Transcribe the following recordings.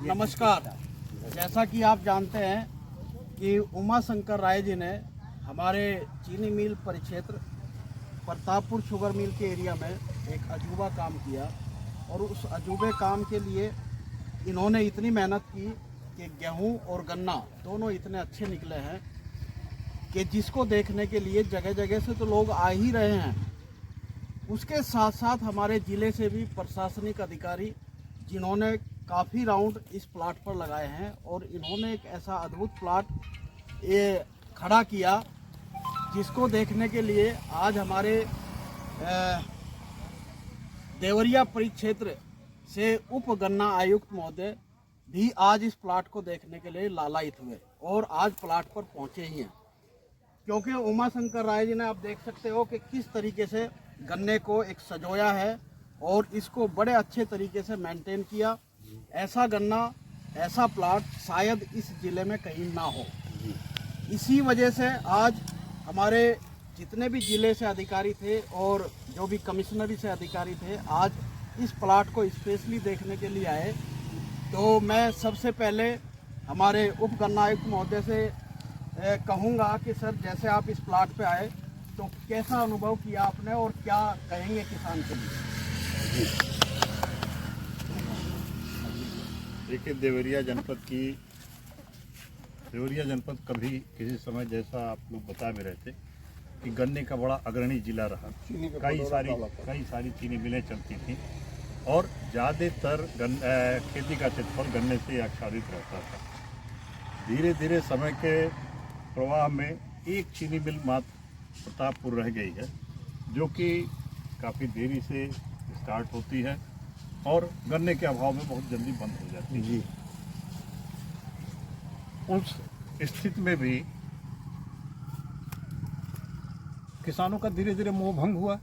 नमस्कार। जैसा कि आप जानते हैं कि उमा शंकर राय जी ने हमारे चीनी मिल परिक्षेत्र प्रतापपुर शुगर मिल के एरिया में एक अजूबा काम किया और उस अजूबे काम के लिए इन्होंने इतनी मेहनत की कि गेहूं और गन्ना दोनों इतने अच्छे निकले हैं कि जिसको देखने के लिए जगह जगह से तो लोग आ ही रहे हैं। उसके साथ साथ हमारे ज़िले से भी प्रशासनिक अधिकारी जिन्होंने काफ़ी राउंड इस प्लाट पर लगाए हैं और इन्होंने एक ऐसा अद्भुत प्लाट ये खड़ा किया जिसको देखने के लिए आज हमारे देवरिया परिक्षेत्र से उप गन्ना आयुक्त महोदय भी आज इस प्लाट को देखने के लिए लालायित हुए और आज प्लाट पर पहुंचे ही हैं, क्योंकि उमा शंकर राय जी ने आप देख सकते हो कि किस तरीके से गन्ने को एक सजोया है और इसको बड़े अच्छे तरीके से मेंटेन किया। ऐसा गन्ना, ऐसा प्लाट शायद इस ज़िले में कहीं ना हो। इसी वजह से आज हमारे जितने भी ज़िले से अधिकारी थे और जो भी कमिश्नरी से अधिकारी थे आज इस प्लाट को स्पेशली देखने के लिए आए। तो मैं सबसे पहले हमारे उप गन्ना आयुक्त महोदय से कहूँगा कि सर, जैसे आप इस प्लाट पे आए तो कैसा अनुभव किया आपने और क्या कहेंगे किसान के लिए? देखिए, देवरिया जनपद कभी किसी समय, जैसा आप लोग बता भी रहे थे, कि गन्ने का बड़ा अग्रणी जिला रहा। कई सारी चीनी मिलें चलती थीं और ज़्यादातर खेती का क्षेत्रफल गन्ने से आच्छादित रहता था। धीरे धीरे समय के प्रवाह में एक चीनी मिल मात्र प्रतापपुर रह गई है, जो कि काफ़ी देरी से स्टार्ट होती है और गन्ने के अभाव में बहुत जल्दी बंद हो जाती है। उस स्थिति में भी किसानों का धीरे धीरे मोह भंग हुआ,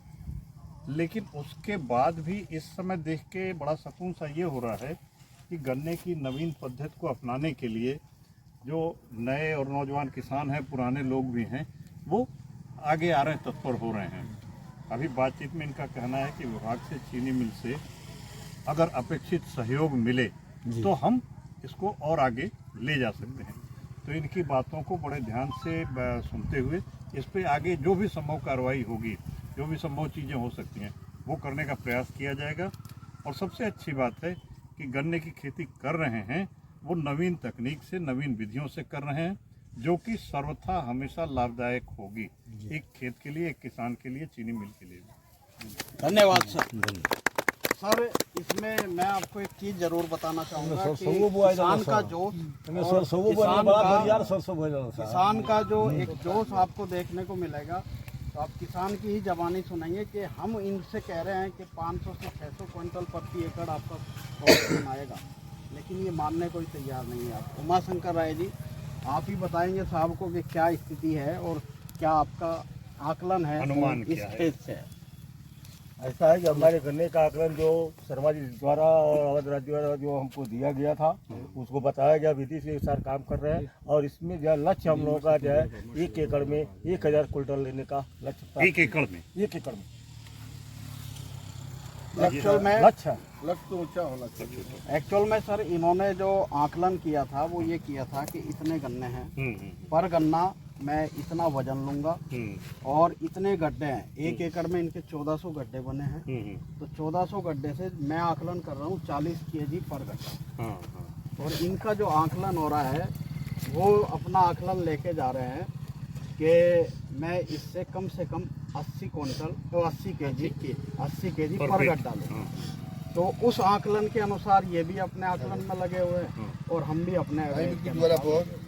लेकिन उसके बाद भी इस समय देख के बड़ा सुकून सा ये हो रहा है कि गन्ने की नवीन पद्धति को अपनाने के लिए जो नए और नौजवान किसान हैं, पुराने लोग भी हैं, वो आगे आ रहे हैं, तत्पर हो रहे हैं। अभी बातचीत में इनका कहना है कि विभाग से चीनी मिल से अगर अपेक्षित सहयोग मिले तो हम इसको और आगे ले जा सकते हैं। तो इनकी बातों को बड़े ध्यान से सुनते हुए इस पे आगे जो भी संभव कार्रवाई होगी, जो भी संभव चीज़ें हो सकती हैं, वो करने का प्रयास किया जाएगा। और सबसे अच्छी बात है कि गन्ने की खेती कर रहे हैं वो नवीन तकनीक से, नवीन विधियों से कर रहे हैं, जो कि सर्वथा हमेशा लाभदायक होगी, एक खेत के लिए, एक किसान के लिए, चीनी मिल के लिए। धन्यवाद सर। सर, इसमें मैं आपको एक चीज़ जरूर बताना चाहूँगा कि किसान का जोश, किसान का जो एक जोश आपको देखने को मिलेगा, तो आप किसान की ही जबानी सुनेंगे कि हम इनसे कह रहे हैं कि 500 से 600 क्विंटल प्रति एकड़ आपका प्रोडक्शन आएगा, लेकिन ये मानने को ही तैयार नहीं है। आप उमा शंकर राय जी, आप ही बताएंगे साहब को कि क्या स्थिति है और क्या आपका आकलन है अनुमान इस खेत से? ऐसा है कि हमारे गन्ने का आकलन जो शर्मा जी द्वारा और अवध राज्य द्वारा जो हमको दिया गया था, उसको बताया गया, विधि से सर काम कर रहे हैं। और इसमें जो लक्ष्य हम लोगों का जो है 1 एकड़ में 1000 क्विंटल लेने का लक्ष्य। 1 एकड़ में लक्ष्य तो ऊंचा होना चाहिए। एक्चुअल में सर, इन्होंने जो आकलन किया था वो ये किया था कि इतने गन्ने हैं, पर गन्ना मैं इतना वजन लूंगा और इतने गड्ढे हैं। 1 एकड़ में इनके 1400 गड्ढे बने हैं, तो 1400 गड्ढे से मैं आकलन कर रहा हूँ 40 kg पर गड्ढा। और इनका जो आकलन हो रहा है वो अपना आकलन लेके जा रहे हैं कि मैं इससे कम से कम 80 क्विंटल तो 80 kg पर गड्ढा लूँ। तो उस आकलन के अनुसार ये भी अपने आकलन में लगे हुए हैं और हम भी अपने।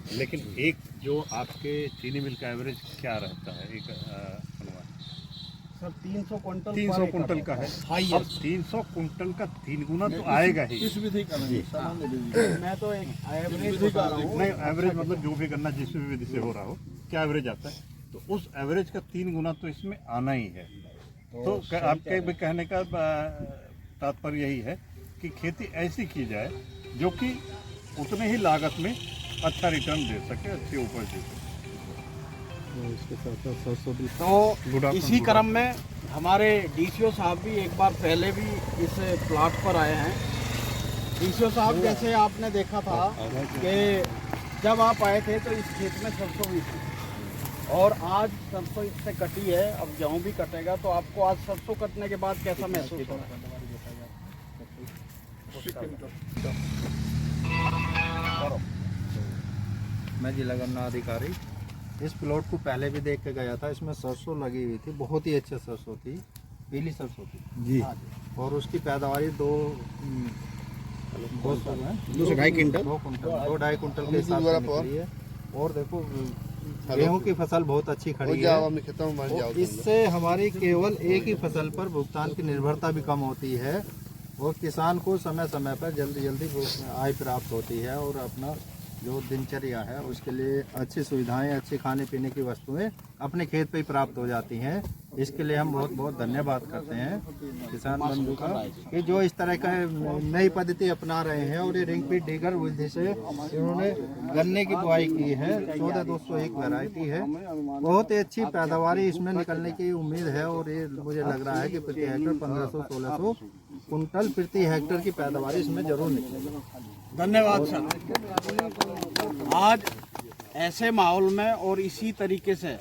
लेकिन एक जो आपके चीनी मिल का एवरेज क्या रहता है एक अनुमान? सर 300 क्विंटल 300 क्विंटल का है। अब 300 क्विंटल का 3 गुना तो आएगा ही। इस विधि का नहीं, मैं तो एक एवरेज बता रहा हूँ। नहीं, एवरेज मतलब जो भी गन्ना जिस भी विधि से हो रहा हो, क्या एवरेज आता है, तो उस एवरेज का 3 गुना तो इसमें आना ही है। तो आपके भी कहने का तात्पर्य यही है कि खेती ऐसी की जाए जो कि उतने ही लागत में अच्छा रिटर्न दे सके, अच्छी उपज दे सके। तो इसी क्रम में हमारे डीसीओ साहब भी एक बार पहले भी इस प्लाट पर आए हैं डीसीओ साहब, जैसे आपने देखा था कि जब आप आए थे तो इस खेत में सरसों भी थी और आज सरसों इससे कटी है, अब गेहूं भी कटेगा, तो आपको आज सरसों कटने के बाद कैसा महसूस हो रहा है? मैं जिला गन्ना अधिकारी इस प्लॉट को पहले भी देख के गया था। इसमें सरसों लगी हुई थी, बहुत ही अच्छी सरसों थी, पीली सरसों थी जी। और उसकी पैदावारी दो ढाई कुंटल के हिसाब से निकली है। और देखो गेहूं की फसल बहुत अच्छी खड़ी है और इससे हमारी केवल एक ही फसल पर भुगतान की निर्भरता भी कम होती है और किसान को समय समय पर जल्दी आय प्राप्त होती है और अपना जो दिनचर्या है उसके लिए अच्छी सुविधाएं, अच्छी खाने पीने की वस्तुएं अपने खेत पे ही प्राप्त हो जाती हैं। इसके लिए हम बहुत बहुत धन्यवाद करते हैं किसान बंधु का कि जो इस तरह का नई पद्धति अपना रहे हैं और ये रिंग पीट डीगर विधि से इन्होंने गन्ने की बुआई की है। 14-201 वैरायटी है, बहुत ही अच्छी पैदावारी इसमें निकलने की उम्मीद है और ये मुझे लग रहा है कि प्रति हेक्टर 1500-1600 कुंटल प्रति हेक्टर की पैदावारी इसमें जरूर निकलेगी। धन्यवाद सर। आज ऐसे माहौल में और इसी तरीके से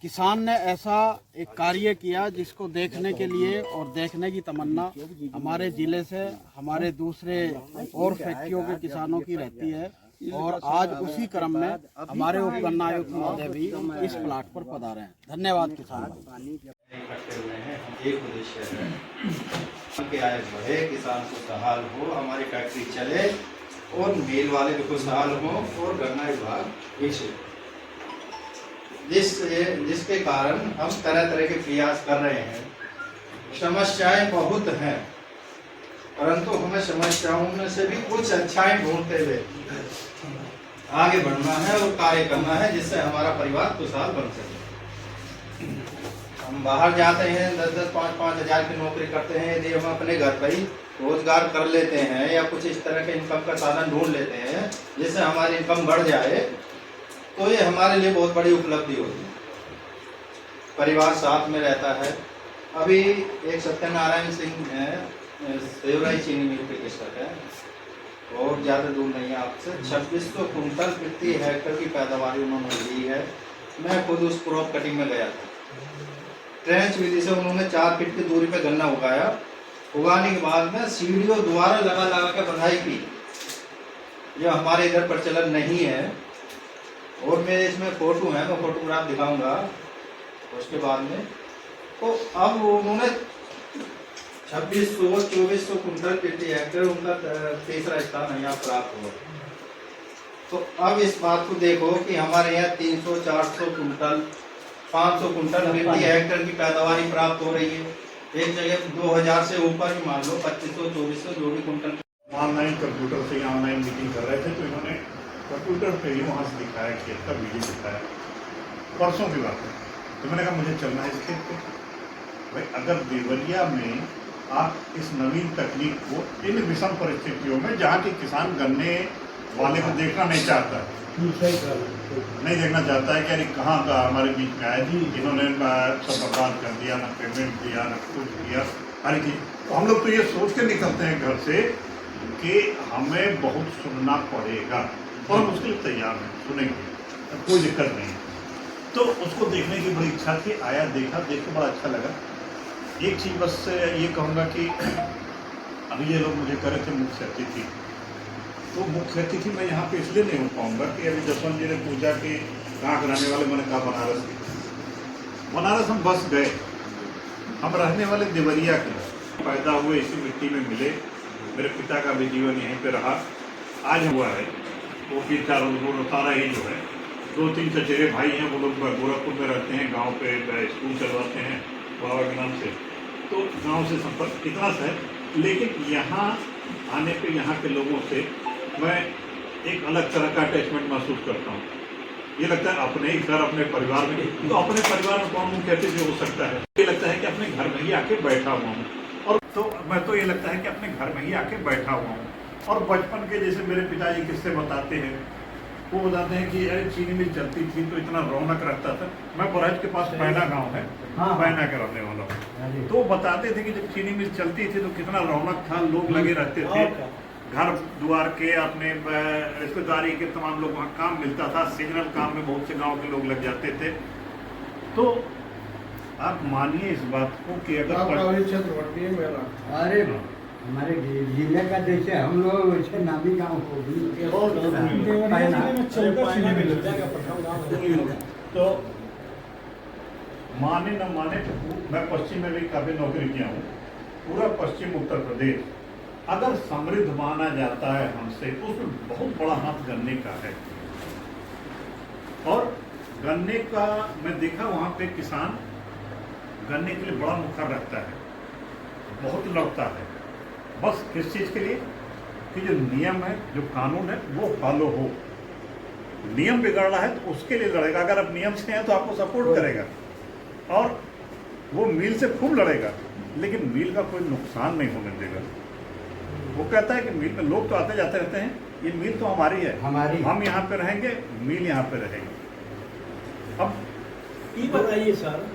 किसान ने ऐसा एक कार्य किया जिसको देखने के लिए और देखने की तमन्ना हमारे ज़िले से, हमारे दूसरे और फैक्ट्रियों के किसानों की रहती है और आज उसी क्रम में हमारे उप गन्ना आयुक्त महोदय भी इस प्लाट पर पधारे हैं। धन्यवाद किसान। एक उद्देश्य है कि आय बढ़े, किसान को खुशहाल हो, हमारी फैक्ट्री चले और मिल वाले भी खुशहाल हो और गन्ना विभाग विकसित, जिसके कारण हम तरह तरह के प्रयास कर रहे हैं। समस्याएं बहुत हैं परंतु हमें समस्याओं में से भी कुछ अच्छाएं ढूंढते हुए आगे बढ़ना है और कार्य करना है जिससे हमारा परिवार खुशहाल बन सके। हम बाहर जाते हैं 10-10, 5-5 हज़ार की नौकरी करते हैं, यदि हम अपने घर पर ही रोजगार कर लेते हैं या कुछ इस तरह के इनकम का साधन ढूंढ लेते हैं जिससे हमारी इनकम बढ़ जाए तो ये हमारे लिए बहुत बड़ी उपलब्धि होती है। परिवार साथ में रहता है। अभी एक सत्यनारायण सिंह है, सेवराई चीनी मिल के किस्मत है और ज़्यादा दूर नहीं है आपसे, 2600 कुंटल प्रति हेक्टर की पैदावार उन्होंने ली है। मैं खुद उस क्रॉप कटिंग में गया था। ट्रेंच विधि से उन्होंने 4 फीट की दूरी पे गन्ना उगाया। उगाने के बाद में सीढ़ियों द्वारा लगा के बंधाई की, जो हमारे इधर प्रचलन नहीं है। और मेरे इसमें फोटो है, मैं फोटोग्राफ दिखाऊंगा उसके बाद में। तो अब उन्होंने 2600-2400 कुंटल प्रति हेक्टर उनका तीसरा स्थान यहाँ प्राप्त हुआ। तो अब इस बात को देखो कि हमारे यहाँ 300-400 कुंटल 500 कुंटल प्रति हेक्टर की पैदावारी प्राप्त हो रही है। एक जगह 2000 से ऊपर ही मान लो 2500-2400 जो भी कुंटल। ऑनलाइन कंप्यूटर से ऑनलाइन मीटिंग कर रहे थे तो इन्होंने कंप्यूटर पे ही वहाँ से दिखाया, खेत का वीडियो दिखाया। परसों की बात है, तो मैंने कहा मुझे चलना है इस खेत पे। भाई अगर देवरिया में आप इस नवीन तकनीक को इन विषम परिस्थितियों में जहाँ के किसान गन्ने वाले को देखना नहीं चाहता है, नहीं देखना चाहता है कि अरे कहाँ का हमारे बीच में आया, इन्होंने सब बर्बाद कर दिया, ना पेमेंट दिया, ना कुछ दिया, हर चीज़। तो हम लोग तो ये सोच के निकलते हैं घर से कि हमें बहुत सुनना पड़ेगा और हम उसके लिए तैयार हैं, सुनेंगे, कोई दिक्कत नहीं है। तो उसको देखने की बड़ी इच्छा थी, आया, देखा, देख के बड़ा अच्छा लगा। एक चीज़ बस ये कहूँगा कि अभी ये लोग मुझे कह रहे थे मुख्य अतिथि, तो मुख्य अतिथि मैं यहाँ पे इसलिए नहीं हो पाऊँगा कि अभी जसवंत जी ने पूछा कि कहाँ के रहने वाले, मैंने कहा बनारस के। बनारस हम बस गए, हम रहने वाले देवरिया के, पैदा हुए इसी मिट्टी में मिले, मेरे पिता का भी जीवन यहीं पे रहा, आज हुआ है। वो भी चारों सारा ही जो है 2-3 चचेरे भाई हैं, वो लोग गोरखपुर में रहते हैं, गांव पे स्कूल चलवाते हैं बाबा के नाम से। तो गांव से संपर्क इतना सा है, लेकिन यहाँ आने पे यहाँ के लोगों से मैं एक अलग तरह का अटैचमेंट महसूस करता हूँ। ये लगता है अपने ही घर, अपने परिवार में, तो अपने परिवार में कौन मुख्य अतिथि हो सकता है। ये लगता है कि अपने घर में ही आके बैठा हुआ हूँ, और तो मैं तो ये लगता है कि अपने घर में ही आके बैठा हुआ हूँ। और बचपन के जैसे मेरे पिताजी किस्से बताते हैं, वो बताते हैं कि अरे चीनी मिल चलती थी तो इतना रौनक रहता था। मैं बरहज के पास पैना गांव है, पैना के रहने वाला हूँ। तो बताते थे कि जब चीनी मिल चलती थी तो कितना रौनक था, लोग लगे रहते थे, घर द्वार के, अपने रिश्तेदारी के तमाम लोग वहाँ काम मिलता था। सीजनल काम में बहुत से गांव के लोग लग जाते थे। तो आप मानिए इस बात को कि अगर क्षेत्रवर्ती मेला अरे हमारे जिले का जैसे हम लोग वैसे नामी गाँव को भी तो माने न माने, मैं पश्चिम में भी काफी नौकरी किया हूँ। पूरा पश्चिम उत्तर प्रदेश अगर समृद्ध माना जाता है हमसे, तो उसमें बहुत बड़ा हाथ गन्ने का है। और गन्ने का मैं देखा वहाँ पे किसान गन्ने के लिए बड़ा मुखर रहता है, बहुत लड़ता है। बस किस चीज़ के लिए कि जो नियम है, जो कानून है, वो फॉलो हो। नियम बिगड़ रहा है तो उसके लिए लड़ेगा। अगर आप नियम से हैं तो आपको सपोर्ट करेगा और वो मिल से खूब लड़ेगा, लेकिन मिल का कोई नुकसान नहीं होने देगा। वो कहता है कि मिल में लोग तो आते जाते रहते हैं, ये मिल तो हमारी है, हम यहाँ पे रहेंगे, मिल यहाँ पे रहेंगे। अब ये बताइए सर,